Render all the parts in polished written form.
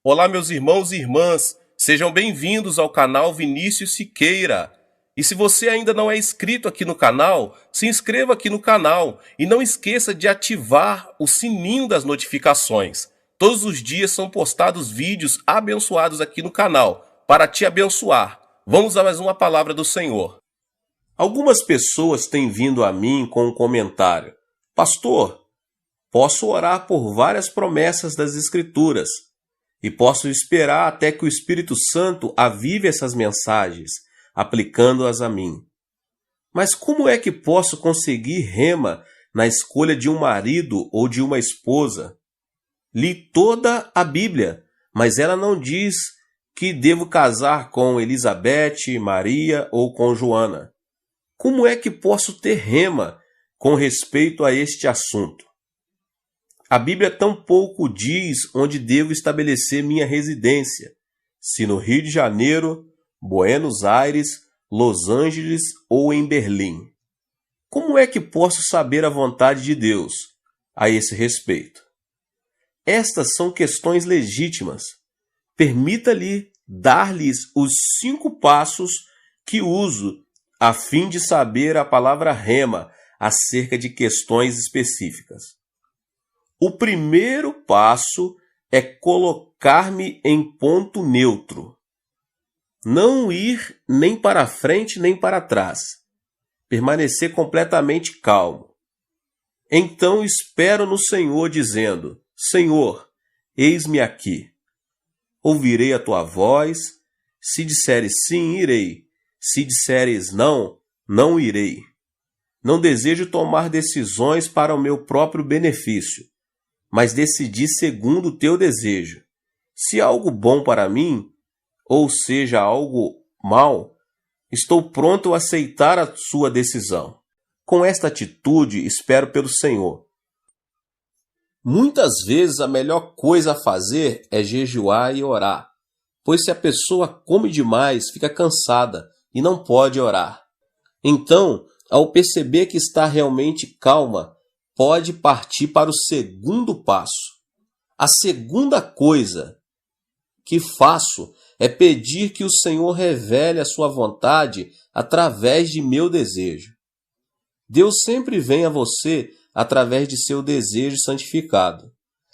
Olá, meus irmãos e irmãs, sejam bem-vindos ao canal Vinícius Siqueira. E se você ainda não é inscrito aqui no canal, se inscreva aqui no canal e não esqueça de ativar o sininho das notificações. Todos os dias são postados vídeos abençoados aqui no canal, para te abençoar. Vamos a mais uma palavra do Senhor. Algumas pessoas têm vindo a mim com um comentário: Pastor, posso orar por várias promessas das Escrituras e posso esperar até que o Espírito Santo avive essas mensagens, aplicando-as a mim. Mas como é que posso conseguir rema na escolha de um marido ou de uma esposa? Li toda a Bíblia, mas ela não diz que devo casar com Elizabeth, Maria ou com Joana. Como é que posso ter rema com respeito a este assunto? A Bíblia tampouco diz onde devo estabelecer minha residência, se no Rio de Janeiro, Buenos Aires, Los Angeles ou em Berlim. Como é que posso saber a vontade de Deus a esse respeito? Estas são questões legítimas. Permita-lhe dar-lhes os 5 passos que uso a fim de saber a palavra rema acerca de questões específicas. O primeiro passo é colocar-me em ponto neutro. Não ir nem para frente nem para trás. Permanecer completamente calmo. Então espero no Senhor dizendo: Senhor, eis-me aqui. Ouvirei a tua voz. Se disseres sim, irei. Se disseres não, não irei. Não desejo tomar decisões para o meu próprio benefício, mas decidi segundo o teu desejo. Se algo bom para mim, ou seja, algo mal, estou pronto a aceitar a sua decisão. Com esta atitude, espero pelo Senhor. Muitas vezes a melhor coisa a fazer é jejuar e orar, pois se a pessoa come demais, fica cansada e não pode orar. Então, ao perceber que está realmente calma, pode partir para o segundo passo. A segunda coisa que faço é pedir que o Senhor revele a sua vontade através de meu desejo. Deus sempre vem a você através de seu desejo santificado.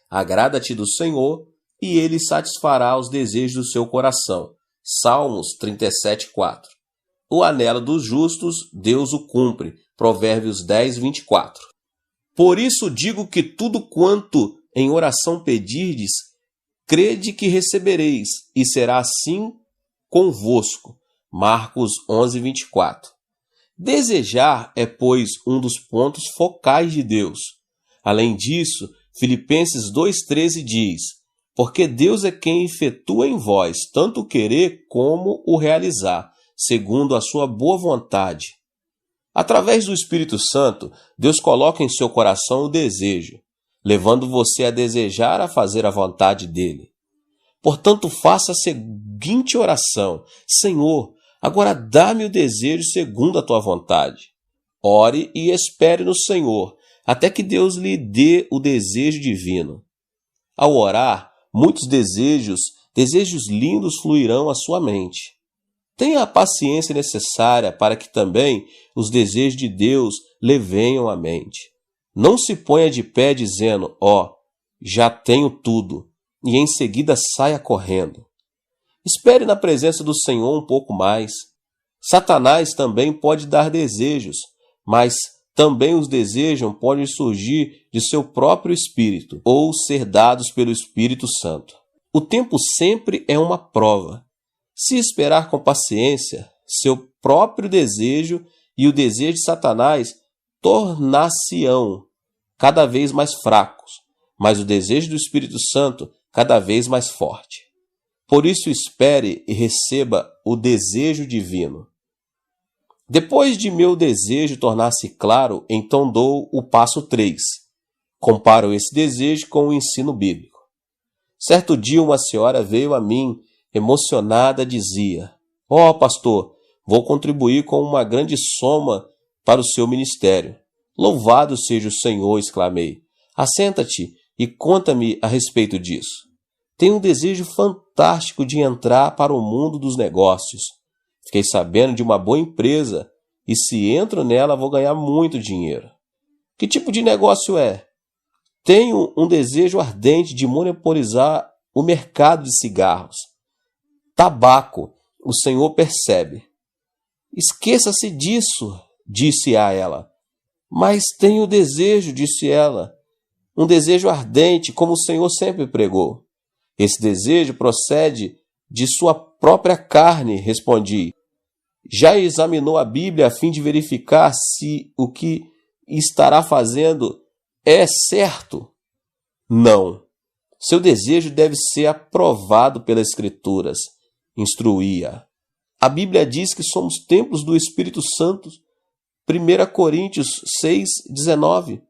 Agrada-te do Senhor e Ele satisfará os desejos do seu coração. Salmos 37:4. O anelo dos justos, Deus o cumpre. Provérbios 10:24. Por isso digo que tudo quanto em oração pedirdes, crede que recebereis, e será assim convosco. Marcos 11:24. Desejar é, pois, um dos pontos focais de Deus. Além disso, Filipenses 2:13 diz: porque Deus é quem efetua em vós tanto o querer como o realizar, segundo a sua boa vontade. Através do Espírito Santo, Deus coloca em seu coração o desejo, levando você a desejar a fazer a vontade dele. Portanto, faça a seguinte oração: Senhor, agora dá-me o desejo segundo a tua vontade. Ore e espere no Senhor, até que Deus lhe dê o desejo divino. Ao orar, muitos desejos lindos fluirão à sua mente. Tenha a paciência necessária para que também os desejos de Deus lhe venham à mente. Não se ponha de pé dizendo: já tenho tudo, e em seguida saia correndo. Espere na presença do Senhor um pouco mais. Satanás também pode dar desejos, mas também os desejos podem surgir de seu próprio espírito ou ser dados pelo Espírito Santo. O tempo sempre é uma prova. Se esperar com paciência, seu próprio desejo e o desejo de Satanás tornar-se-ão cada vez mais fracos, mas o desejo do Espírito Santo cada vez mais forte. Por isso espere e receba o desejo divino. Depois de meu desejo tornar-se claro, então dou o passo 3. Comparo esse desejo com o ensino bíblico. Certo dia uma senhora veio a mim, emocionada, dizia: pastor, vou contribuir com uma grande soma para o seu ministério. Louvado seja o Senhor, exclamei. Assenta-te e conta-me a respeito disso. Tenho um desejo fantástico de entrar para o mundo dos negócios. Fiquei sabendo de uma boa empresa e se entro nela vou ganhar muito dinheiro. Que tipo de negócio é? Tenho um desejo ardente de monopolizar o mercado de cigarros. Tabaco, o senhor percebe. Esqueça-se disso, disse a ela. Mas tenho desejo, disse ela. Um desejo ardente, como o senhor sempre pregou. Esse desejo procede de sua própria carne, respondi. Já examinou a Bíblia a fim de verificar se o que estará fazendo é certo? Não. Seu desejo deve ser aprovado pelas Escrituras, instruía. A Bíblia diz que somos templos do Espírito Santo. 1 Coríntios 6:19.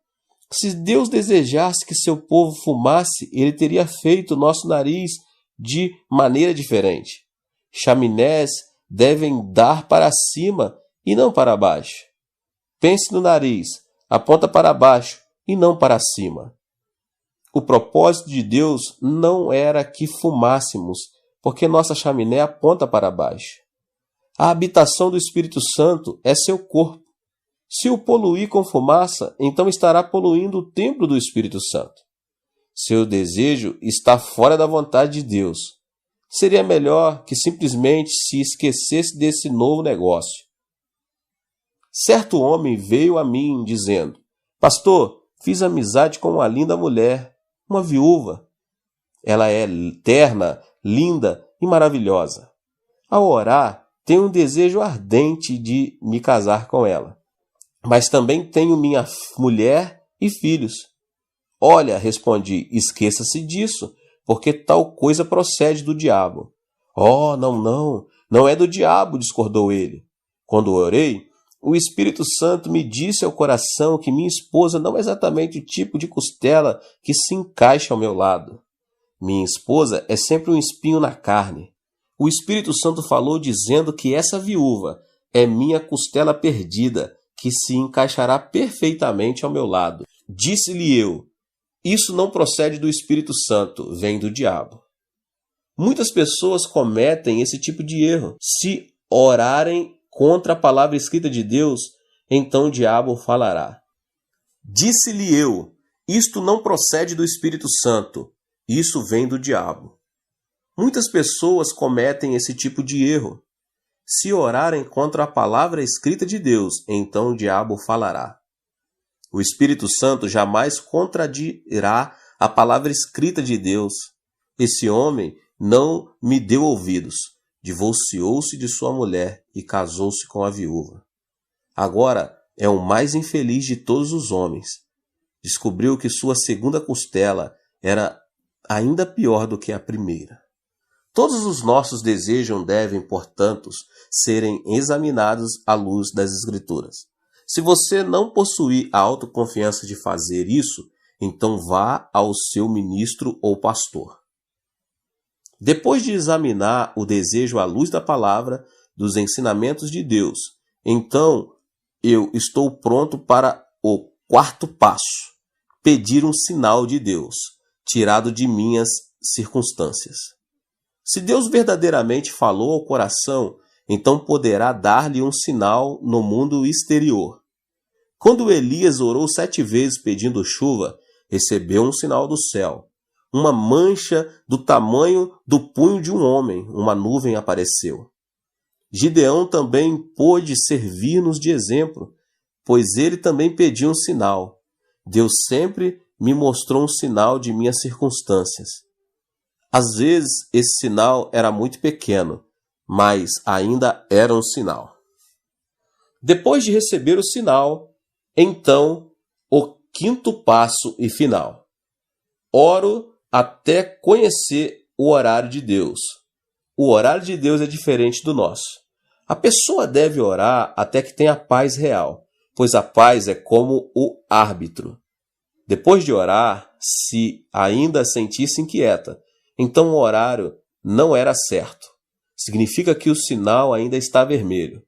Se Deus desejasse que seu povo fumasse, ele teria feito nosso nariz de maneira diferente. Chaminés devem dar para cima e não para baixo. Pense no nariz, aponta para baixo e não para cima. O propósito de Deus não era que fumássemos, porque nossa chaminé aponta para baixo. A habitação do Espírito Santo é seu corpo. Se o poluir com fumaça, então estará poluindo o templo do Espírito Santo. Seu desejo está fora da vontade de Deus. Seria melhor que simplesmente se esquecesse desse novo negócio. Certo homem veio a mim dizendo: Pastor, fiz amizade com uma linda mulher, uma viúva. Ela é terna, linda e maravilhosa. Ao orar, tenho um desejo ardente de me casar com ela. Mas também tenho minha mulher e filhos. Olha, respondi, esqueça-se disso, porque tal coisa procede do diabo. Oh, não é do diabo, discordou ele. Quando orei, o Espírito Santo me disse ao coração que minha esposa não é exatamente o tipo de costela que se encaixa ao meu lado. Minha esposa é sempre um espinho na carne. O Espírito Santo falou dizendo que essa viúva é minha costela perdida, que se encaixará perfeitamente ao meu lado. Disse-lhe eu, isso não procede do Espírito Santo, vem do diabo. Muitas pessoas cometem esse tipo de erro. Se orarem contra a palavra escrita de Deus, então o diabo falará. Disse-lhe eu, isto não procede do Espírito Santo, isso vem do diabo. Muitas pessoas cometem esse tipo de erro. Se orarem contra a palavra escrita de Deus, então o diabo falará. O Espírito Santo jamais contradirá a palavra escrita de Deus. Esse homem não me deu ouvidos, divorciou-se de sua mulher e casou-se com a viúva. Agora é o mais infeliz de todos os homens. Descobriu que sua segunda costela era ainda pior do que a primeira. Todos os nossos desejos devem, portanto, serem examinados à luz das Escrituras. Se você não possuir a autoconfiança de fazer isso, então vá ao seu ministro ou pastor. Depois de examinar o desejo à luz da palavra, dos ensinamentos de Deus, então eu estou pronto para o quarto passo, pedir um sinal de Deus, tirado de minhas circunstâncias. Se Deus verdadeiramente falou ao coração, então poderá dar-lhe um sinal no mundo exterior. Quando Elias orou 7 vezes pedindo chuva, recebeu um sinal do céu. Uma mancha do tamanho do punho de um homem, uma nuvem apareceu. Gideão também pôde servir-nos de exemplo, pois ele também pediu um sinal. Deus sempre me mostrou um sinal de minhas circunstâncias. Às vezes, esse sinal era muito pequeno, mas ainda era um sinal. Depois de receber o sinal, então, o quinto passo e final. Oro até conhecer o horário de Deus. O horário de Deus é diferente do nosso. A pessoa deve orar até que tenha paz real, pois a paz é como o árbitro. Depois de orar, se ainda sentir-se inquieta, então o horário não era certo. Significa que o sinal ainda está vermelho.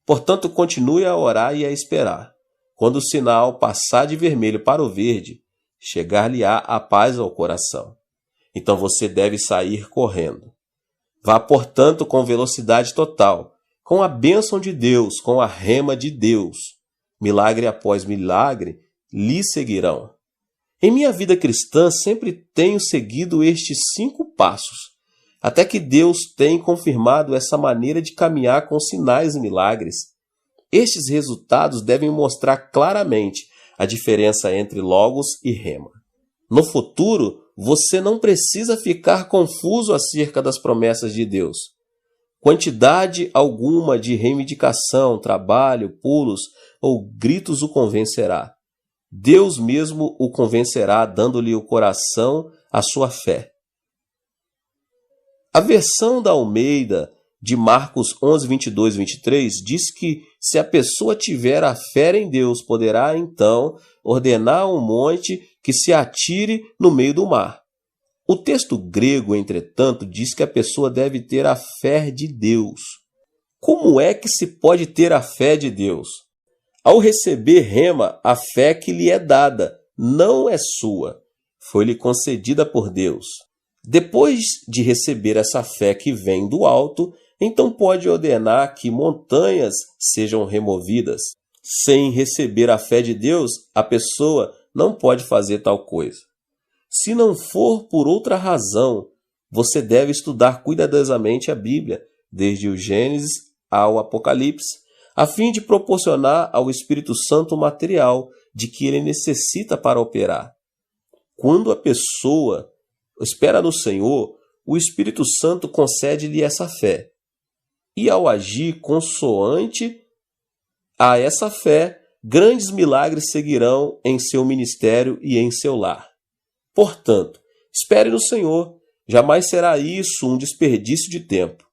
Portanto, continue a orar e a esperar. Quando o sinal passar de vermelho para o verde, chegar-lhe-á a paz ao coração. Então você deve sair correndo. Vá, portanto, com velocidade total, com a bênção de Deus, com a rema de Deus. Milagre após milagre lhe seguirão. Em minha vida cristã, sempre tenho seguido estes 5 passos, até que Deus tem confirmado essa maneira de caminhar com sinais e milagres. Estes resultados devem mostrar claramente a diferença entre logos e rema. No futuro, você não precisa ficar confuso acerca das promessas de Deus. Quantidade alguma de reivindicação, trabalho, pulos ou gritos o convencerá. Deus mesmo o convencerá, dando-lhe o coração à sua fé. A versão da Almeida de Marcos 11, 22 e 23 diz que se a pessoa tiver a fé em Deus, poderá então ordenar a um monte que se atire no meio do mar. O texto grego, entretanto, diz que a pessoa deve ter a fé de Deus. Como é que se pode ter a fé de Deus? Ao receber rema, a fé que lhe é dada não é sua, foi-lhe concedida por Deus. Depois de receber essa fé que vem do alto, então pode ordenar que montanhas sejam removidas. Sem receber a fé de Deus, a pessoa não pode fazer tal coisa. Se não for por outra razão, você deve estudar cuidadosamente a Bíblia, desde o Gênesis ao Apocalipse, a fim de proporcionar ao Espírito Santo o material de que ele necessita para operar. Quando a pessoa espera no Senhor, o Espírito Santo concede-lhe essa fé. E ao agir consoante a essa fé, grandes milagres seguirão em seu ministério e em seu lar. Portanto, espere no Senhor, jamais será isso um desperdício de tempo.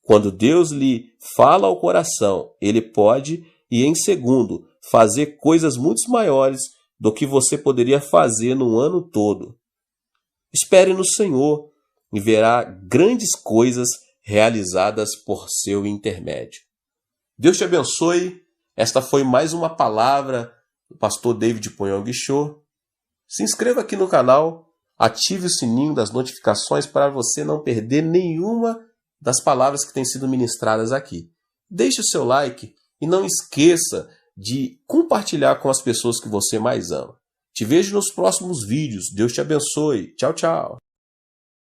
Quando Deus lhe fala ao coração, ele pode, e em segundo, fazer coisas muito maiores do que você poderia fazer no ano todo. Espere no Senhor e verá grandes coisas realizadas por seu intermédio. Deus te abençoe. Esta foi mais uma palavra do pastor David Poyong Cho. Se inscreva aqui no canal, ative o sininho das notificações para você não perder nenhuma das palavras que têm sido ministradas aqui. Deixe o seu like e não esqueça de compartilhar com as pessoas que você mais ama. Te vejo nos próximos vídeos. Deus te abençoe. Tchau, tchau.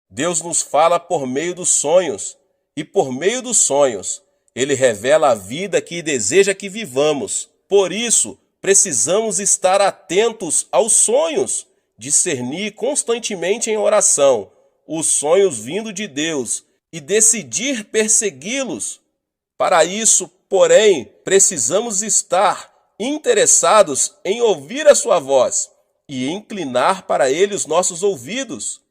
Deus nos fala por meio dos sonhos, e por meio dos sonhos, Ele revela a vida que deseja que vivamos. Por isso, precisamos estar atentos aos sonhos, discernir constantemente em oração os sonhos vindo de Deus e decidir persegui-los. Para isso, porém, precisamos estar interessados em ouvir a sua voz e inclinar para ele os nossos ouvidos.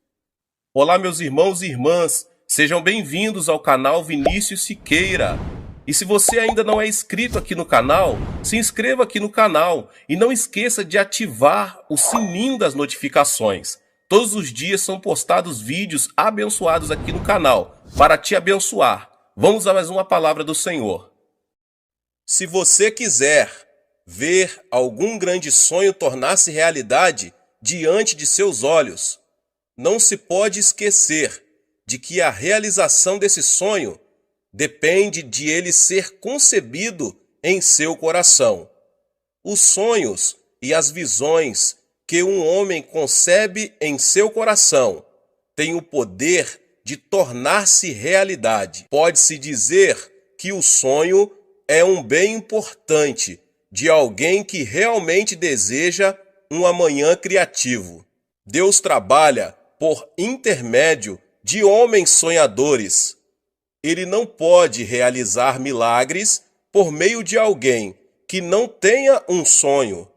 Olá, meus irmãos e irmãs, sejam bem-vindos ao canal Vinícius Siqueira. E se você ainda não é inscrito aqui no canal, se inscreva aqui no canal e não esqueça de ativar o sininho das notificações. Todos os dias são postados vídeos abençoados aqui no canal para te abençoar. Vamos a mais uma palavra do Senhor. Se você quiser ver algum grande sonho tornar-se realidade diante de seus olhos, não se pode esquecer de que a realização desse sonho depende de ele ser concebido em seu coração. Os sonhos e as visões que um homem concebe em seu coração têm o poder de tornar-se realidade. Pode-se dizer que o sonho é um bem importante de alguém que realmente deseja um amanhã criativo. Deus trabalha por intermédio de homens sonhadores. Ele não pode realizar milagres por meio de alguém que não tenha um sonho.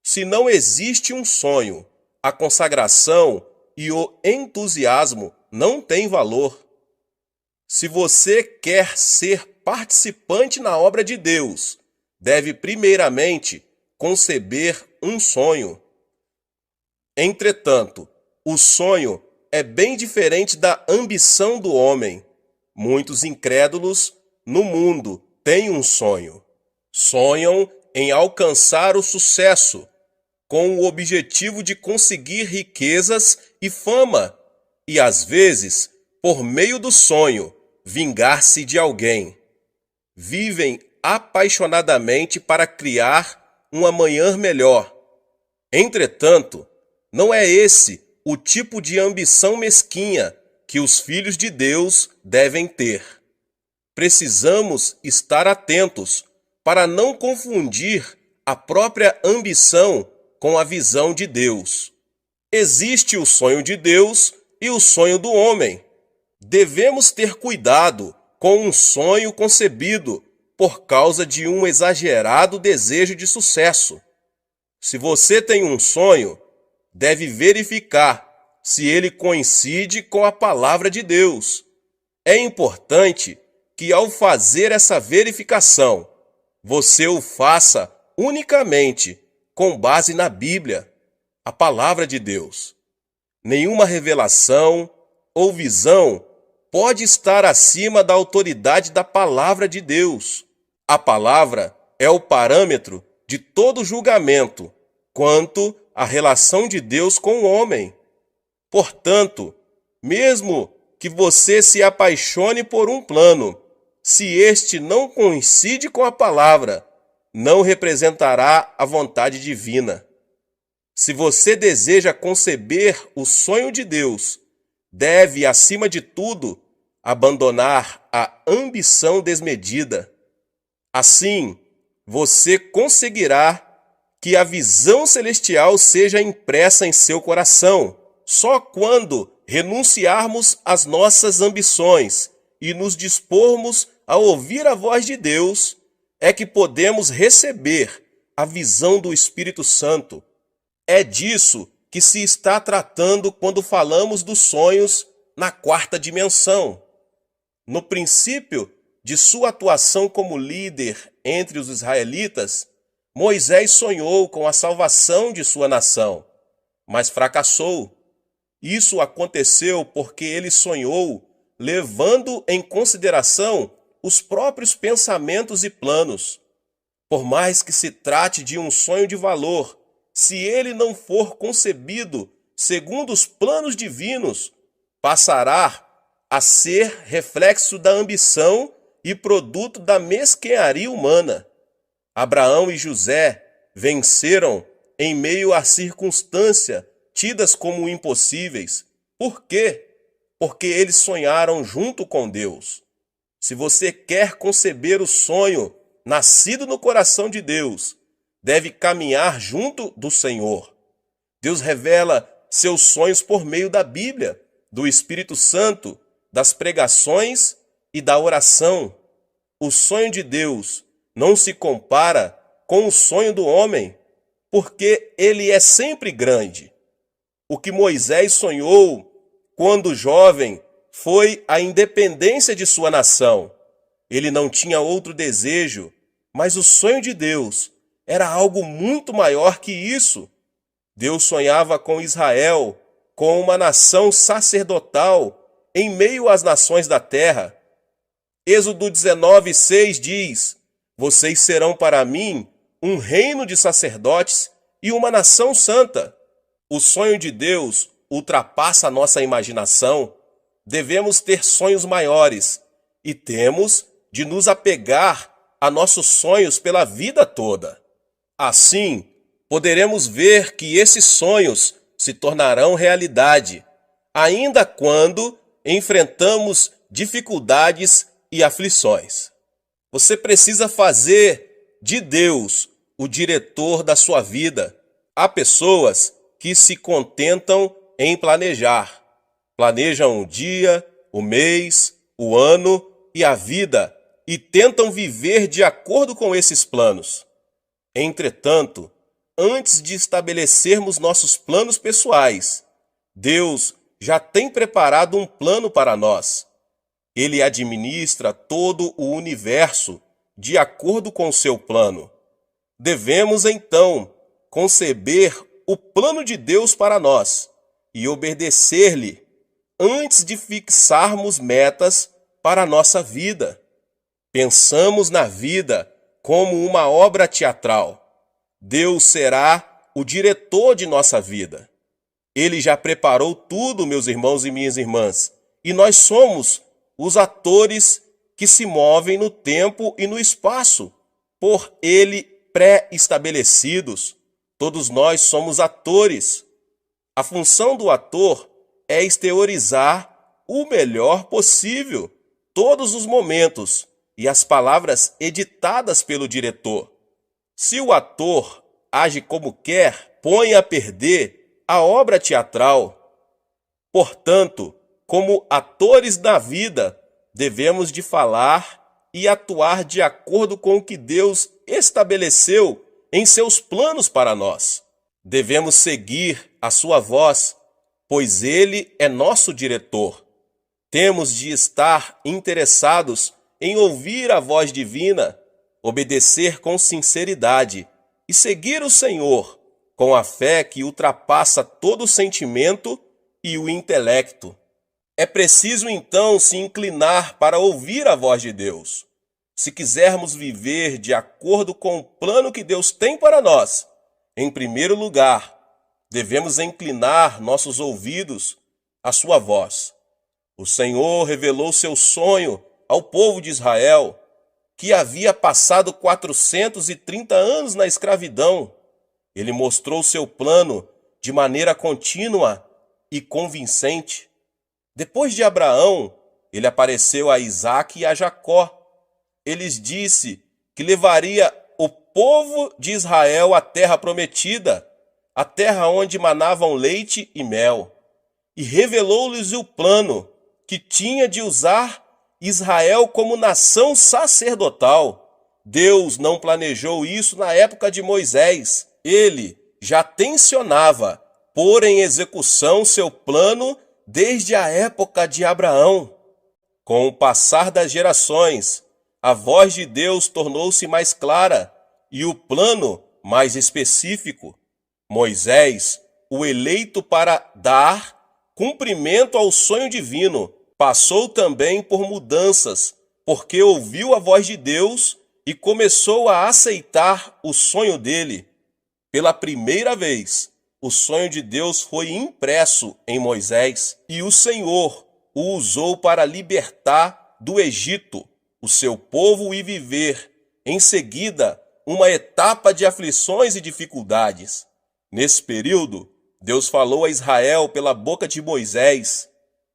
Se não existe um sonho, a consagração e o entusiasmo não têm valor. Se você quer ser participante na obra de Deus, deve primeiramente conceber um sonho. Entretanto, o sonho é bem diferente da ambição do homem. Muitos incrédulos no mundo têm um sonho. Sonham em alcançar o sucesso, com o objetivo de conseguir riquezas e fama. e, às vezes, por meio do sonho, vingar-se de alguém. Vivem apaixonadamente para criar um amanhã melhor. Entretanto, não é esse o tipo de ambição mesquinha que os filhos de Deus devem ter. Precisamos estar atentos para não confundir a própria ambição com a visão de Deus. Existe o sonho de Deus e o sonho do homem. Devemos ter cuidado com um sonho concebido por causa de um exagerado desejo de sucesso. Se você tem um sonho, deve verificar se ele coincide com a palavra de Deus. É importante que, ao fazer essa verificação, você o faça unicamente com base na Bíblia, a palavra de Deus. Nenhuma revelação ou visão pode estar acima da autoridade da palavra de Deus. A palavra é o parâmetro de todo julgamento quanto à relação de Deus com o homem. Portanto, mesmo que você se apaixone por um plano, se este não coincide com a palavra, não representará a vontade divina. Se você deseja conceber o sonho de Deus, deve, acima de tudo, abandonar a ambição desmedida. Assim, você conseguirá que a visão celestial seja impressa em seu coração. Só quando renunciarmos às nossas ambições e nos dispormos a ouvir a voz de Deus, é que podemos receber a visão do Espírito Santo. É disso que se está tratando quando falamos dos sonhos na quarta dimensão. No princípio de sua atuação como líder entre os israelitas, Moisés sonhou com a salvação de sua nação, mas fracassou. Isso aconteceu porque ele sonhou levando em consideração os próprios pensamentos e planos. Por mais que se trate de um sonho de valor, se ele não for concebido segundo os planos divinos, passará a ser reflexo da ambição e produto da mesquinharia humana. Abraão e José venceram em meio a circunstâncias tidas como impossíveis. Por quê? Porque eles sonharam junto com Deus. Se você quer conceber o sonho nascido no coração de Deus, deve caminhar junto do Senhor. Deus revela seus sonhos por meio da Bíblia, do Espírito Santo, das pregações e da oração. O sonho de Deus não se compara com o sonho do homem, porque ele é sempre grande. O que Moisés sonhou quando jovem foi a independência de sua nação. Ele não tinha outro desejo, mas o sonho de Deus era algo muito maior que isso. Deus sonhava com Israel, com uma nação sacerdotal em meio às nações da terra. Êxodo 19:6 diz: vocês serão para mim um reino de sacerdotes e uma nação santa. O sonho de Deus ultrapassa a nossa imaginação. Devemos ter sonhos maiores e temos de nos apegar a nossos sonhos pela vida toda. Assim, poderemos ver que esses sonhos se tornarão realidade, ainda quando enfrentamos dificuldades e aflições. Você precisa fazer de Deus o diretor da sua vida. Há pessoas que se contentam em planejar. Planejam o dia, o mês, o ano e a vida e tentam viver de acordo com esses planos. Entretanto, antes de estabelecermos nossos planos pessoais, Deus já tem preparado um plano para nós. Ele administra todo o universo de acordo com o seu plano. Devemos, então, conceber o plano de Deus para nós e obedecer-lhe antes de fixarmos metas para a nossa vida. Pensamos na vida como uma obra teatral. Deus será o diretor de nossa vida. Ele já preparou tudo, meus irmãos e minhas irmãs, e nós somos os atores que se movem no tempo e no espaço, por ele pré-estabelecidos. Todos nós somos atores. A função do ator é exteriorizar o melhor possível todos os momentos e as palavras editadas pelo diretor. Se o ator age como quer, põe a perder a obra teatral. Portanto, como atores da vida, devemos de falar e atuar de acordo com o que Deus estabeleceu em seus planos para nós. Devemos seguir a sua voz, pois ele é nosso diretor. Temos de estar interessados em ouvir a voz divina, obedecer com sinceridade e seguir o Senhor com a fé que ultrapassa todo o sentimento e o intelecto. É preciso então se inclinar para ouvir a voz de Deus. Se quisermos viver de acordo com o plano que Deus tem para nós, em primeiro lugar, devemos inclinar nossos ouvidos à sua voz. O Senhor revelou seu sonho ao povo de Israel, que havia passado 430 anos na escravidão. Ele mostrou seu plano de maneira contínua e convincente. Depois de Abraão, ele apareceu a Isaque e a Jacó. Ele disse que levaria o povo de Israel à terra prometida, a terra onde manavam leite e mel, e revelou-lhes o plano que tinha de usar Israel como nação sacerdotal. Deus não planejou isso na época de Moisés. Ele já tensionava pôr em execução seu plano desde a época de Abraão. Com o passar das gerações, a voz de Deus tornou-se mais clara e o plano mais específico. Moisés, o eleito para dar cumprimento ao sonho divino, passou também por mudanças, porque ouviu a voz de Deus e começou a aceitar o sonho dele. Pela primeira vez, o sonho de Deus foi impresso em Moisés e o Senhor o usou para libertar do Egito o seu povo e viver, em seguida, uma etapa de aflições e dificuldades. Nesse período, Deus falou a Israel pela boca de Moisés.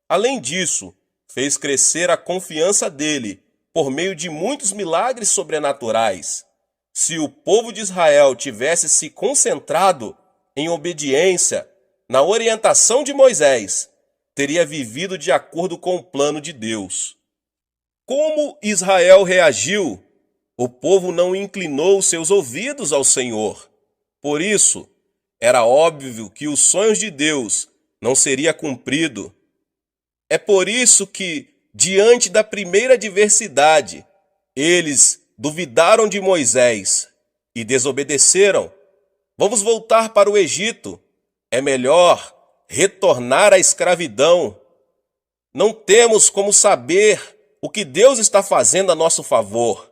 Além disso, fez crescer a confiança dele por meio de muitos milagres sobrenaturais. Se o povo de Israel tivesse se concentrado em obediência na orientação de Moisés, teria vivido de acordo com o plano de Deus. Como Israel reagiu? O povo não inclinou seus ouvidos ao Senhor. Por isso, era óbvio que os sonhos de Deus não seria cumprido. É por isso que, diante da primeira adversidade, eles duvidaram de Moisés e desobedeceram. Vamos voltar para o Egito. É melhor retornar à escravidão. Não temos como saber o que Deus está fazendo a nosso favor.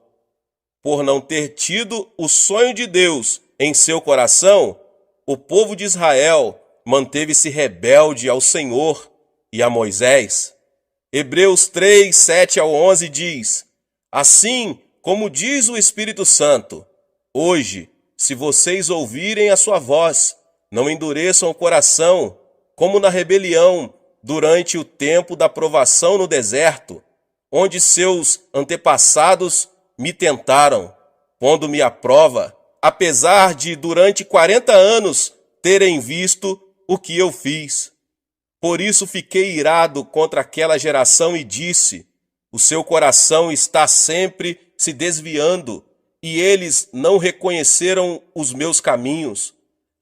Por não ter tido o sonho de Deus em seu coração, o povo de Israel manteve-se rebelde ao Senhor e a Moisés. Hebreus 3, 7 ao 11 diz: Assim como diz o Espírito Santo, hoje, se vocês ouvirem a sua voz, não endureçam o coração, como na rebelião durante o tempo da provação no deserto, onde seus antepassados me tentaram, pondo-me à prova, apesar de durante 40 anos terem visto o que eu fiz. Por isso fiquei irado contra aquela geração e disse: o seu coração está sempre se desviando, e eles não reconheceram os meus caminhos.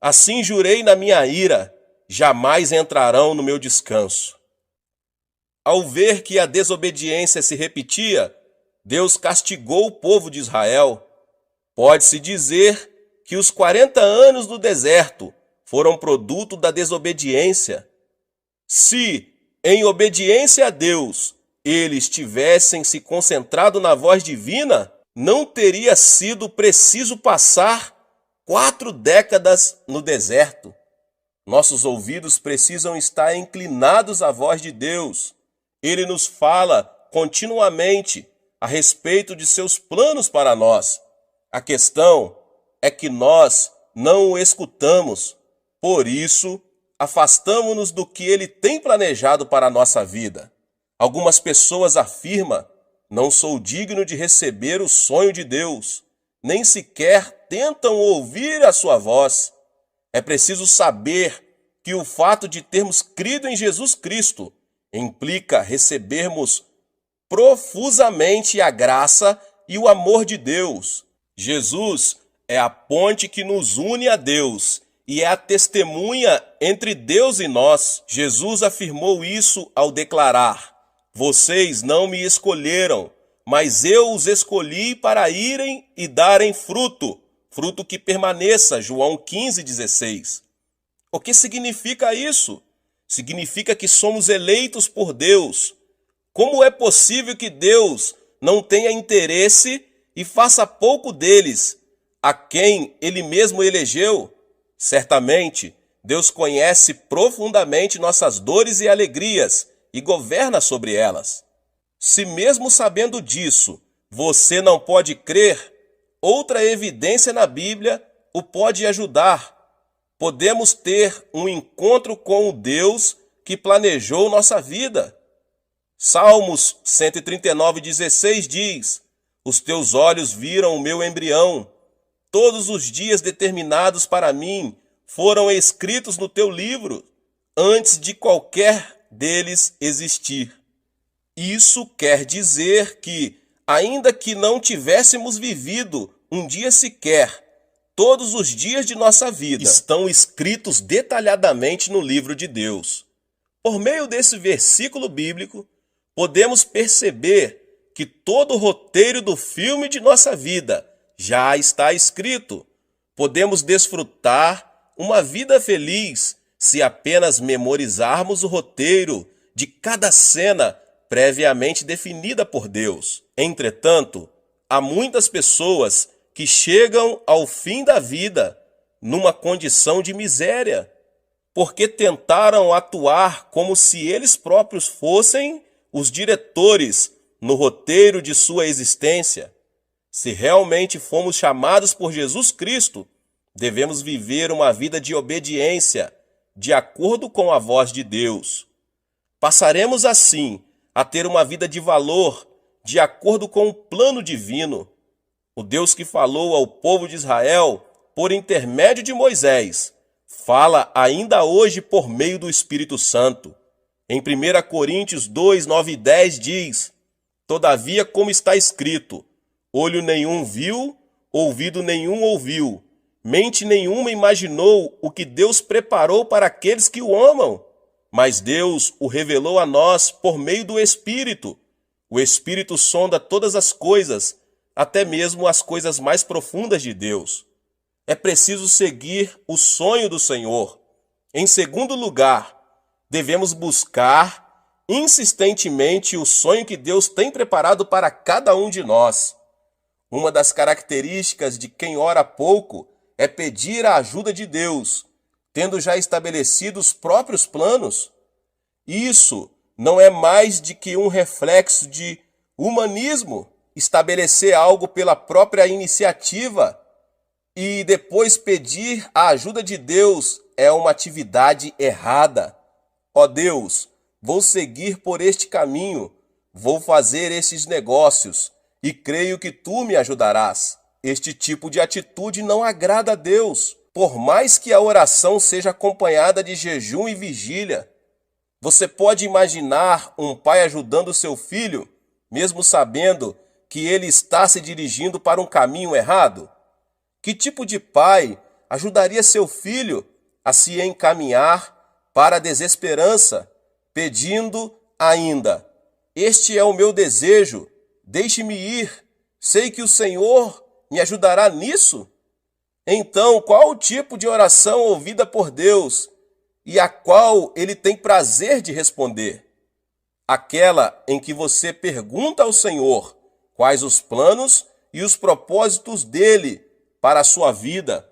Assim jurei na minha ira, jamais entrarão no meu descanso. Ao ver que a desobediência se repetia, Deus castigou o povo de Israel. Pode-se dizer que os 40 anos do deserto foram produto da desobediência. Se, em obediência a Deus, eles tivessem se concentrado na voz divina, não teria sido preciso passar 4 décadas no deserto. Nossos ouvidos precisam estar inclinados à voz de Deus. Ele nos fala continuamente a respeito de seus planos para nós. A questão é que nós não o escutamos. Por isso, afastamo-nos do que ele tem planejado para a nossa vida. Algumas pessoas afirmam: não sou digno de receber o sonho de Deus. Nem sequer tentam ouvir a sua voz. É preciso saber que o fato de termos crido em Jesus Cristo implica recebermos profusamente a graça e o amor de Deus. Jesus é a ponte que nos une a Deus e é a testemunha entre Deus e nós. Jesus afirmou isso ao declarar: vocês não me escolheram, mas eu os escolhi para irem e darem fruto, fruto que permaneça. João 15:16. O que significa isso? Significa que somos eleitos por Deus. Como é possível que Deus não tenha interesse e faça pouco deles, a quem ele mesmo elegeu? Certamente, Deus conhece profundamente nossas dores e alegrias e governa sobre elas. Se mesmo sabendo disso, você não pode crer, outra evidência na Bíblia o pode ajudar. Podemos ter um encontro com o Deus que planejou nossa vida. Salmos 139:16 diz: os teus olhos viram o meu embrião. Todos os dias determinados para mim foram escritos no teu livro, antes de qualquer deles existir. Isso quer dizer que, ainda que não tivéssemos vivido um dia sequer, todos os dias de nossa vida estão escritos detalhadamente no livro de Deus. Por meio desse versículo bíblico, podemos perceber que todo o roteiro do filme de nossa vida já está escrito. Podemos desfrutar uma vida feliz se apenas memorizarmos o roteiro de cada cena previamente definida por Deus. Entretanto, há muitas pessoas que chegam ao fim da vida numa condição de miséria, porque tentaram atuar como se eles próprios fossem os diretores no roteiro de sua existência. Se realmente fomos chamados por Jesus Cristo, devemos viver uma vida de obediência, de acordo com a voz de Deus. Passaremos assim a ter uma vida de valor, de acordo com o plano divino. O Deus que falou ao povo de Israel por intermédio de Moisés, fala ainda hoje por meio do Espírito Santo. Em 1 Coríntios 2, 9 e 10 diz: todavia, como está escrito, olho nenhum viu, ouvido nenhum ouviu, mente nenhuma imaginou o que Deus preparou para aqueles que o amam. Mas Deus o revelou a nós por meio do Espírito. O Espírito sonda todas as coisas, até mesmo as coisas mais profundas de Deus. É preciso seguir o sonho do Senhor. Em segundo lugar, devemos buscar insistentemente o sonho que Deus tem preparado para cada um de nós. Uma das características de quem ora pouco é pedir a ajuda de Deus, tendo já estabelecido os próprios planos. Isso não é mais do que um reflexo de humanismo, estabelecer algo pela própria iniciativa e depois pedir a ajuda de Deus é uma atividade errada. Ó Deus, vou seguir por este caminho, vou fazer esses negócios e creio que tu me ajudarás. Este tipo de atitude não agrada a Deus, por mais que a oração seja acompanhada de jejum e vigília. Você pode imaginar um pai ajudando seu filho, mesmo sabendo que ele está se dirigindo para um caminho errado? Que tipo de pai ajudaria seu filho a se encaminhar para a desesperança, pedindo ainda: este é o meu desejo, deixe-me ir, sei que o Senhor me ajudará nisso? Então, qual o tipo de oração ouvida por Deus e a qual ele tem prazer de responder? Aquela em que você pergunta ao Senhor quais os planos e os propósitos dele para a sua vida.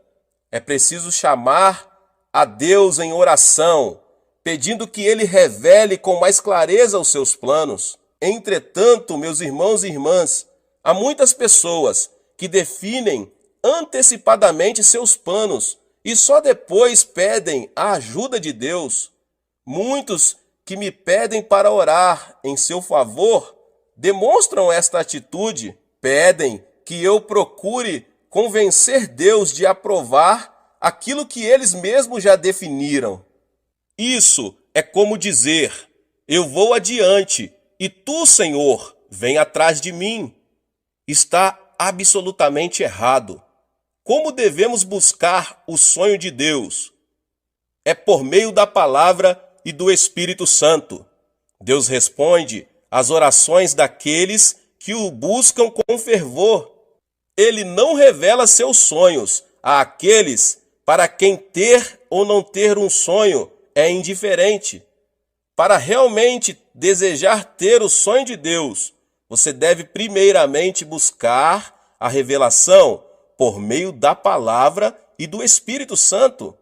É preciso chamar a Deus em oração, pedindo que Ele revele com mais clareza os seus planos. Entretanto, meus irmãos e irmãs, há muitas pessoas que definem antecipadamente seus planos e só depois pedem a ajuda de Deus. Muitos que me pedem para orar em seu favor demonstram esta atitude, pedem que eu procure convencer Deus de aprovar aquilo que eles mesmos já definiram. Isso é como dizer: eu vou adiante e tu, Senhor, vem atrás de mim. Está absolutamente errado. Como devemos buscar o sonho de Deus? É por meio da palavra e do Espírito Santo. Deus responde às orações daqueles que o buscam com fervor. Ele não revela seus sonhos àqueles para quem ter ou não ter um sonho é indiferente. Para realmente desejar ter o sonho de Deus, você deve primeiramente buscar a revelação por meio da palavra e do Espírito Santo.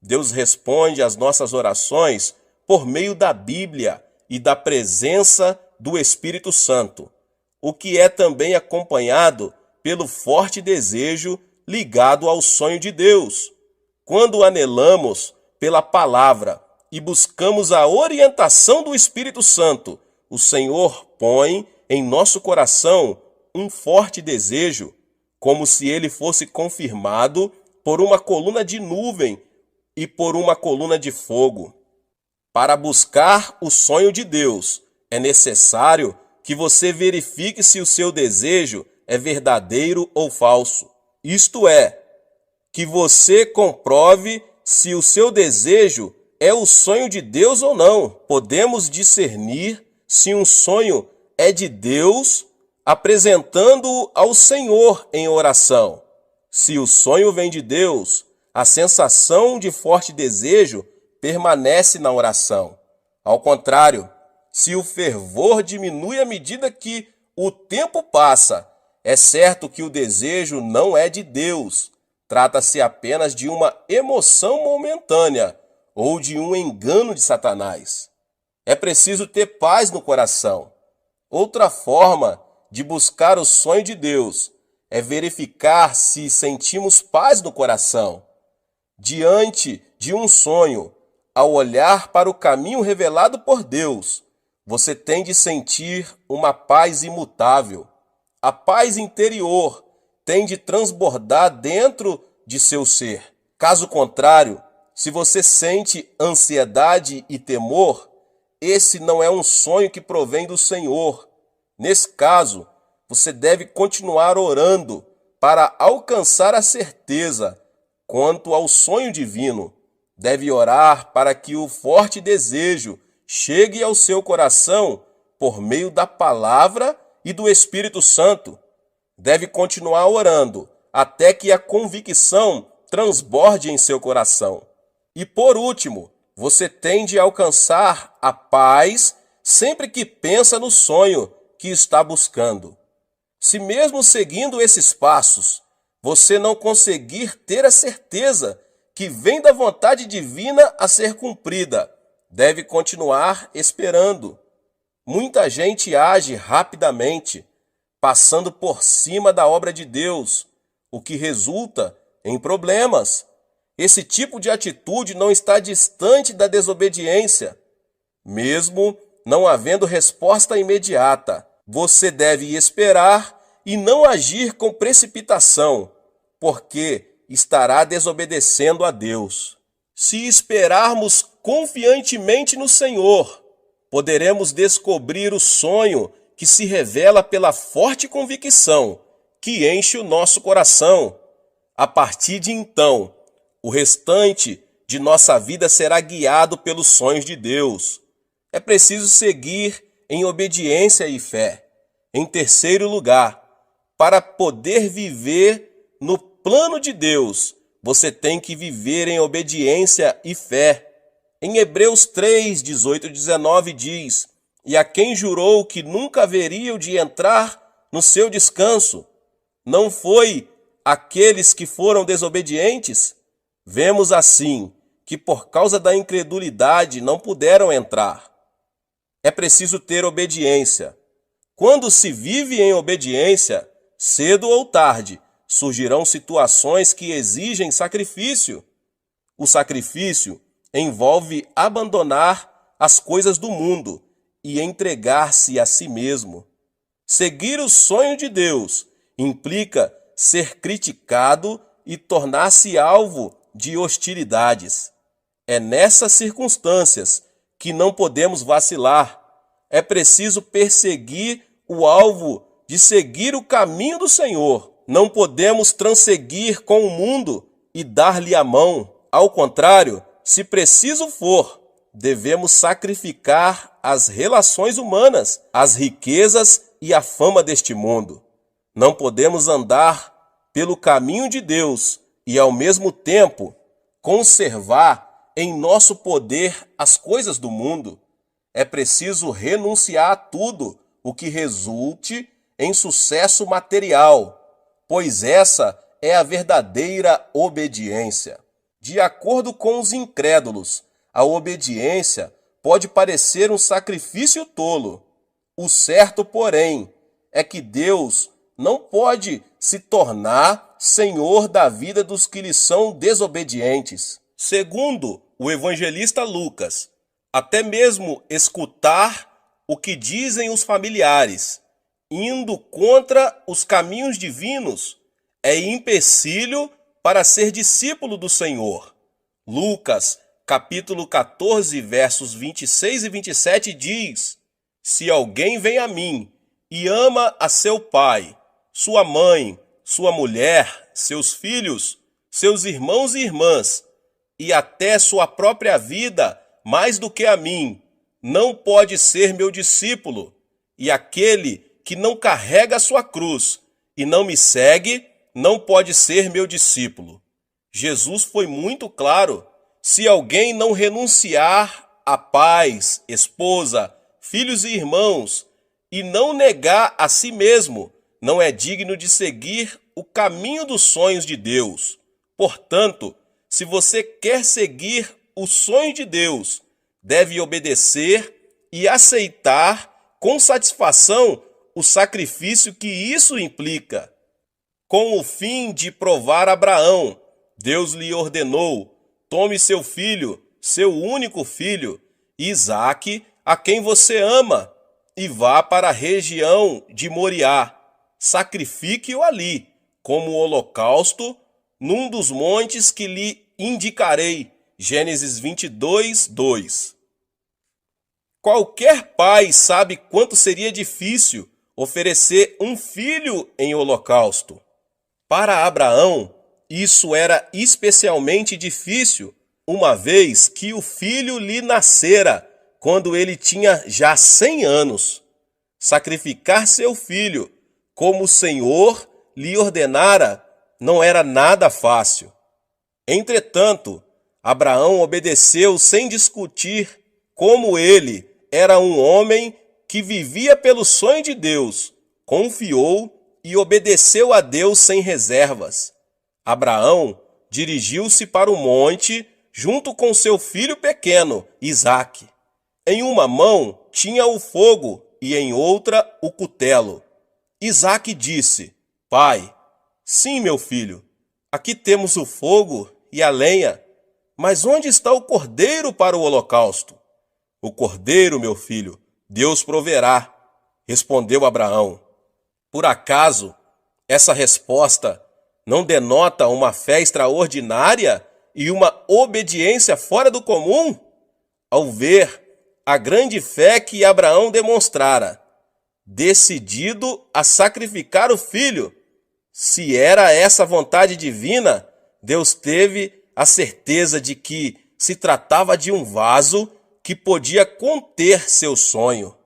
Deus responde às nossas orações por meio da Bíblia e da presença do Espírito Santo, o que é também acompanhado pelo forte desejo ligado ao sonho de Deus. Quando anelamos pela palavra e buscamos a orientação do Espírito Santo, o Senhor põe em nosso coração um forte desejo, como se ele fosse confirmado por uma coluna de nuvem e por uma coluna de fogo. Para buscar o sonho de Deus, é necessário que você verifique se o seu desejo é verdadeiro ou falso. Isto é, que você comprove se o seu desejo é o sonho de Deus ou não. Podemos discernir se um sonho é de Deus apresentando-o ao Senhor em oração. Se o sonho vem de Deus, a sensação de forte desejo permanece na oração. Ao contrário, se o fervor diminui à medida que o tempo passa, é certo que o desejo não é de Deus. Trata-se apenas de uma emoção momentânea ou de um engano de Satanás. É preciso ter paz no coração. Outra forma de buscar o sonho de Deus é verificar se sentimos paz no coração. Diante de um sonho, ao olhar para o caminho revelado por Deus, você tem de sentir uma paz imutável. A paz interior tem de transbordar dentro de seu ser. Caso contrário, se você sente ansiedade e temor, esse não é um sonho que provém do Senhor. Nesse caso, você deve continuar orando para alcançar a certeza quanto ao sonho divino. Deve orar para que o forte desejo chegue ao seu coração por meio da palavra e do Espírito Santo. Deve continuar orando até que a convicção transborde em seu coração. E por último, você tem de alcançar a paz sempre que pensa no sonho que está buscando. Se mesmo seguindo esses passos, você não conseguir ter a certeza que vem da vontade divina a ser cumprida, deve continuar esperando. Muita gente age rapidamente, passando por cima da obra de Deus, o que resulta em problemas. Esse tipo de atitude não está distante da desobediência. Mesmo não havendo resposta imediata, você deve esperar e não agir com precipitação, porque estará desobedecendo a Deus. Se esperarmos confiantemente no Senhor, poderemos descobrir o sonho que se revela pela forte convicção que enche o nosso coração. A partir de então, o restante de nossa vida será guiado pelos sonhos de Deus. É preciso seguir em obediência e fé. Em terceiro lugar, para poder viver no plano de Deus, você tem que viver em obediência e fé. Em Hebreus 3, 18 e 19 diz: e a quem jurou que nunca haveriam de entrar no seu descanso, não foi aqueles que foram desobedientes? Vemos assim que por causa da incredulidade não puderam entrar. É preciso ter obediência. Quando se vive em obediência, cedo ou tarde, surgirão situações que exigem sacrifício. O sacrifício envolve abandonar as coisas do mundo e entregar-se a si mesmo. Seguir o sonho de Deus implica ser criticado e tornar-se alvo de hostilidades. É nessas circunstâncias que não podemos vacilar. É preciso perseguir o alvo de seguir o caminho do Senhor. Não podemos transseguir com o mundo e dar-lhe a mão. Ao contrário, se preciso for, devemos sacrificar as relações humanas, as riquezas e a fama deste mundo. Não podemos andar pelo caminho de Deus e, ao mesmo tempo, conservar em nosso poder as coisas do mundo. É preciso renunciar a tudo o que resulte em sucesso material, pois essa é a verdadeira obediência. De acordo com os incrédulos, a obediência pode parecer um sacrifício tolo. O certo, porém, é que Deus não pode se tornar senhor da vida dos que lhe são desobedientes. Segundo o evangelista Lucas, até mesmo escutar o que dizem os familiares, indo contra os caminhos divinos, é empecilho para ser discípulo do Senhor. Lucas, capítulo 14, versos 26 e 27 diz: Se alguém vem a mim e ama a seu pai, sua mãe, sua mulher, seus filhos, seus irmãos e irmãs, e até sua própria vida, mais do que a mim, não pode ser meu discípulo. E aquele que não carrega a sua cruz e não me segue, não pode ser meu discípulo. Jesus foi muito claro: se alguém não renunciar a pais, esposa, filhos e irmãos, e não negar a si mesmo, não é digno de seguir o caminho dos sonhos de Deus. Portanto, se você quer seguir o sonho de Deus, deve obedecer e aceitar com satisfação o sacrifício que isso implica. Com o fim de provar Abraão, Deus lhe ordenou: tome seu filho, seu único filho, Isaque, a quem você ama, e vá para a região de Moriá. Sacrifique-o ali, como holocausto, num dos montes que lhe indicarei. Gênesis 22, 2. Qualquer pai sabe quanto seria difícil oferecer um filho em holocausto. Para Abraão, isso era especialmente difícil, uma vez que o filho lhe nascera quando ele tinha já 100 anos. Sacrificar seu filho, como o Senhor lhe ordenara, não era nada fácil. Entretanto, Abraão obedeceu sem discutir. Como ele era um homem que vivia pelo sonho de Deus, confiou e obedeceu a Deus sem reservas. Abraão dirigiu-se para o monte junto com seu filho pequeno, Isaque. Em uma mão tinha o fogo e em outra o cutelo. Isaque disse: Pai, sim, meu filho, aqui temos o fogo e a lenha, mas onde está o cordeiro para o holocausto? O cordeiro, meu filho, Deus proverá, respondeu Abraão. Por acaso, essa resposta não denota uma fé extraordinária e uma obediência fora do comum? Ao ver a grande fé que Abraão demonstrara, decidido a sacrificar o filho, se era essa vontade divina, Deus teve a certeza de que se tratava de um vaso que podia conter seu sonho.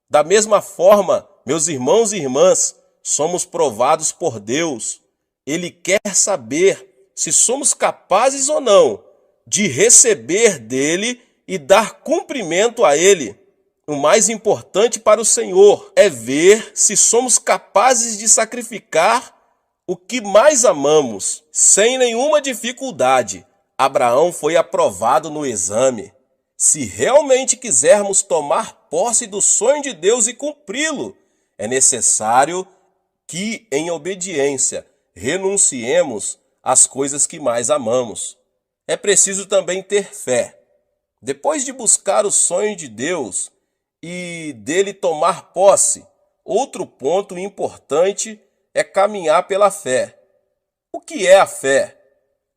Da mesma forma, meus irmãos e irmãs, somos provados por Deus. Ele quer saber se somos capazes ou não de receber dele e dar cumprimento a ele. O mais importante para o Senhor é ver se somos capazes de sacrificar o que mais amamos, sem nenhuma dificuldade, Abraão foi aprovado no exame. Se realmente quisermos tomar posse do sonho de Deus e cumpri-lo, é necessário que, em obediência, renunciemos às coisas que mais amamos. É preciso também ter fé. Depois de buscar o sonho de Deus e dele tomar posse, outro ponto importante é caminhar pela fé. O que é a fé?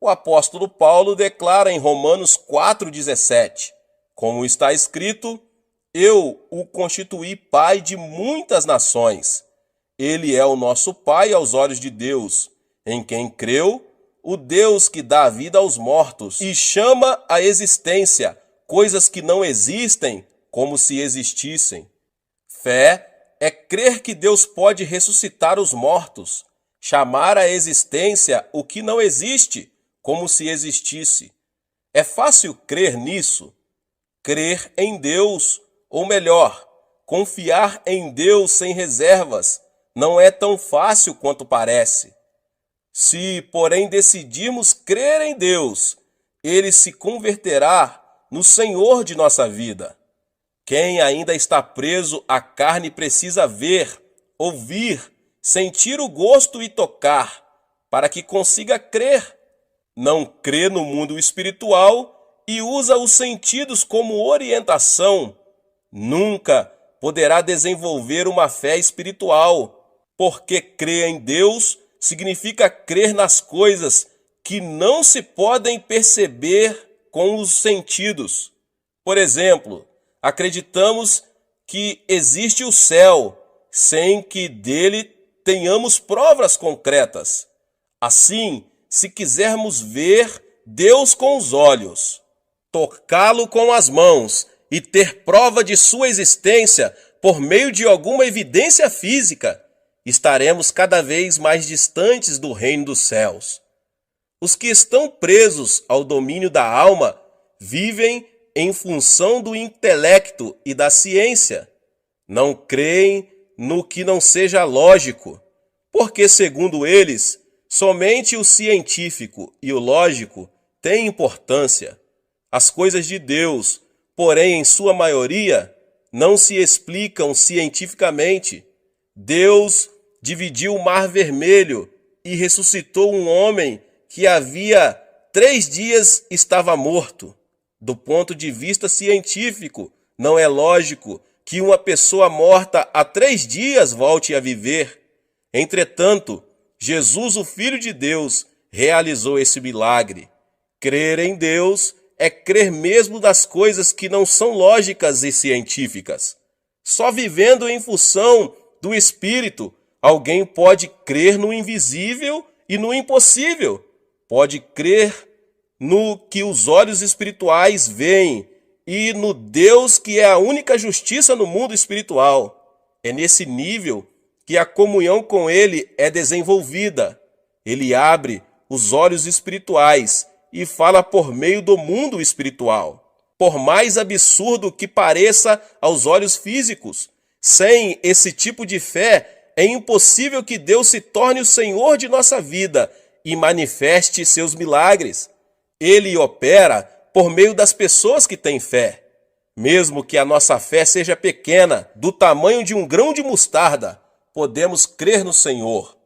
O apóstolo Paulo declara em Romanos 4,17, como está escrito: eu o constituí pai de muitas nações. Ele é o nosso pai aos olhos de Deus, em quem creu, o Deus que dá vida aos mortos e chama à existência coisas que não existem como se existissem. Fé é crer que Deus pode ressuscitar os mortos, chamar à existência o que não existe como se existisse. É fácil crer nisso? Crer em Deus, ou melhor, confiar em Deus sem reservas, não é tão fácil quanto parece. Se, porém, decidirmos crer em Deus, Ele se converterá no Senhor de nossa vida. Quem ainda está preso à carne precisa ver, ouvir, sentir o gosto e tocar, para que consiga crer. Não crê no mundo espiritual e usa os sentidos como orientação, nunca poderá desenvolver uma fé espiritual, porque crer em Deus significa crer nas coisas que não se podem perceber com os sentidos. Por exemplo, acreditamos que existe o céu, sem que dele tenhamos provas concretas. Assim, se quisermos ver Deus com os olhos, tocá-lo com as mãos e ter prova de sua existência por meio de alguma evidência física, estaremos cada vez mais distantes do reino dos céus. Os que estão presos ao domínio da alma vivem em função do intelecto e da ciência. Não creem no que não seja lógico, porque, segundo eles, somente o científico e o lógico têm importância. As coisas de Deus, porém, em sua maioria, não se explicam cientificamente. Deus dividiu o Mar Vermelho e ressuscitou um homem que havia 3 dias estava morto. Do ponto de vista científico, não é lógico que uma pessoa morta há 3 dias volte a viver. Entretanto, Jesus, o Filho de Deus, realizou esse milagre. Crer em Deus é crer mesmo das coisas que não são lógicas e científicas. Só vivendo em função do Espírito, alguém pode crer no invisível e no impossível. Pode crer no que os olhos espirituais veem e no Deus que é a única justiça no mundo espiritual. É nesse nível que a comunhão com Ele é desenvolvida. Ele abre os olhos espirituais e fala por meio do mundo espiritual. Por mais absurdo que pareça aos olhos físicos, sem esse tipo de fé, é impossível que Deus se torne o Senhor de nossa vida e manifeste seus milagres. Ele opera por meio das pessoas que têm fé. Mesmo que a nossa fé seja pequena, do tamanho de um grão de mostarda, podemos crer no Senhor.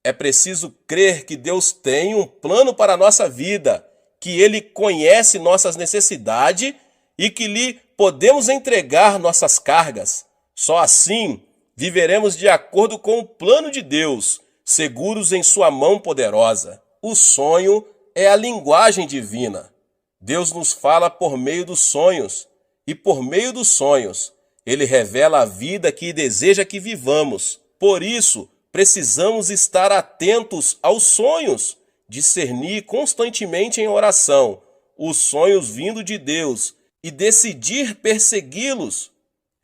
É preciso crer que Deus tem um plano para a nossa vida, que Ele conhece nossas necessidades e que lhe podemos entregar nossas cargas. Só assim viveremos de acordo com o plano de Deus, seguros em sua mão poderosa. O sonho é a linguagem divina. Deus nos fala por meio dos sonhos, e por meio dos sonhos, Ele revela a vida que deseja que vivamos. Por isso, precisamos estar atentos aos sonhos, discernir constantemente em oração os sonhos vindo de Deus e decidir persegui-los.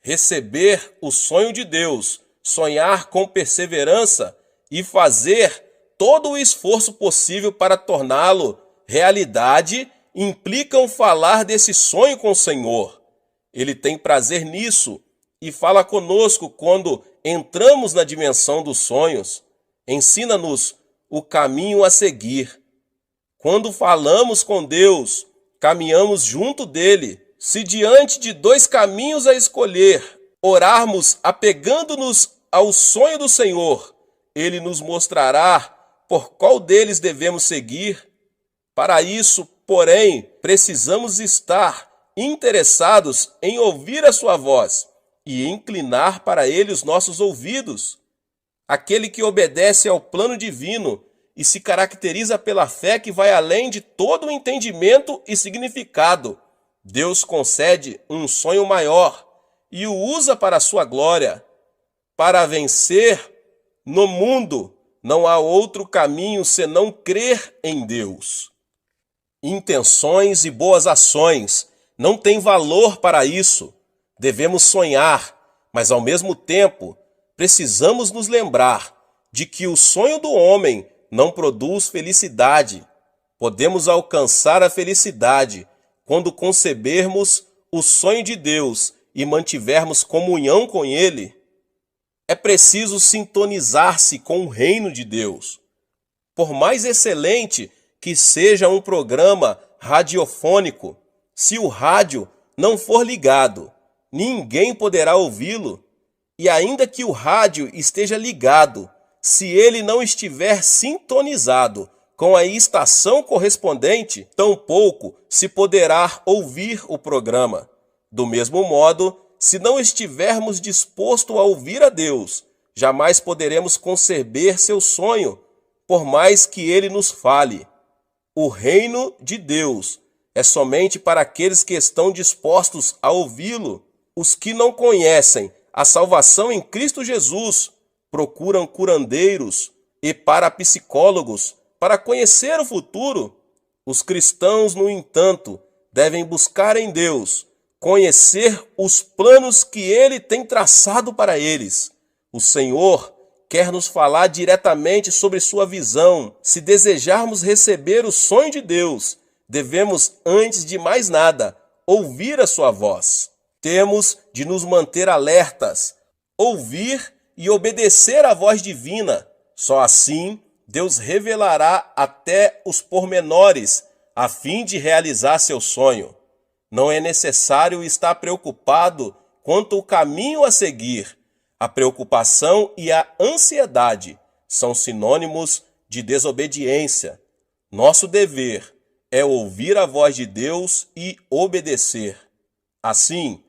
Receber o sonho de Deus, sonhar com perseverança e fazer todo o esforço possível para torná-lo realidade implicam falar desse sonho com o Senhor. Ele tem prazer nisso e fala conosco quando entramos na dimensão dos sonhos. Ensina-nos o caminho a seguir. Quando falamos com Deus, caminhamos junto dele. Se diante de dois caminhos a escolher, orarmos apegando-nos ao sonho do Senhor, ele nos mostrará por qual deles devemos seguir. Para isso, porém, precisamos estar interessados em ouvir a sua voz e inclinar para ele os nossos ouvidos. Aquele que obedece ao plano divino e se caracteriza pela fé que vai além de todo o entendimento e significado. Deus concede um sonho maior e o usa para a sua glória. Para vencer no mundo, não há outro caminho senão crer em Deus. Intenções e boas ações não têm valor para isso. Devemos sonhar, mas ao mesmo tempo precisamos nos lembrar de que o sonho do homem não produz felicidade. Podemos alcançar a felicidade quando concebermos o sonho de Deus e mantivermos comunhão com Ele. É preciso sintonizar-se com o reino de Deus. Por mais excelente que seja um programa radiofônico, se o rádio não for ligado, ninguém poderá ouvi-lo. E ainda que o rádio esteja ligado, se ele não estiver sintonizado com a estação correspondente, tampouco se poderá ouvir o programa. Do mesmo modo, se não estivermos dispostos a ouvir a Deus, jamais poderemos conceber seu sonho, por mais que ele nos fale. O reino de Deus é somente para aqueles que estão dispostos a ouvi-lo. Os que não conhecem a salvação em Cristo Jesus procuram curandeiros e parapsicólogos para conhecer o futuro. Os cristãos, no entanto, devem buscar em Deus conhecer os planos que Ele tem traçado para eles. O Senhor quer nos falar diretamente sobre sua visão. Se desejarmos receber o sonho de Deus, devemos, antes de mais nada, ouvir a sua voz. Temos de nos manter alertas, ouvir e obedecer à voz divina. Só assim Deus revelará até os pormenores a fim de realizar seu sonho. Não é necessário estar preocupado quanto ao caminho a seguir. A preocupação e a ansiedade são sinônimos de desobediência. Nosso dever é ouvir a voz de Deus e obedecer. Assim,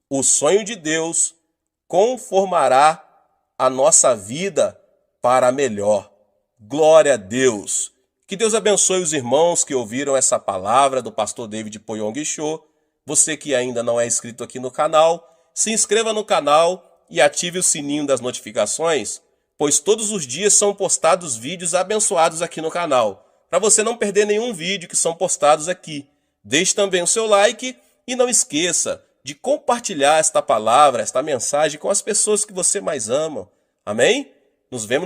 o sonho de Deus conformará a nossa vida para melhor. Glória a Deus! Que Deus abençoe os irmãos que ouviram essa palavra do pastor David Poyong Cho. Você que ainda não é inscrito aqui no canal, se inscreva no canal e ative o sininho das notificações, pois todos os dias são postados vídeos abençoados aqui no canal, para você não perder nenhum vídeo que são postados aqui. Deixe também o seu like e não esqueça de compartilhar esta palavra, esta mensagem com as pessoas que você mais ama. Amém? Nos vemos no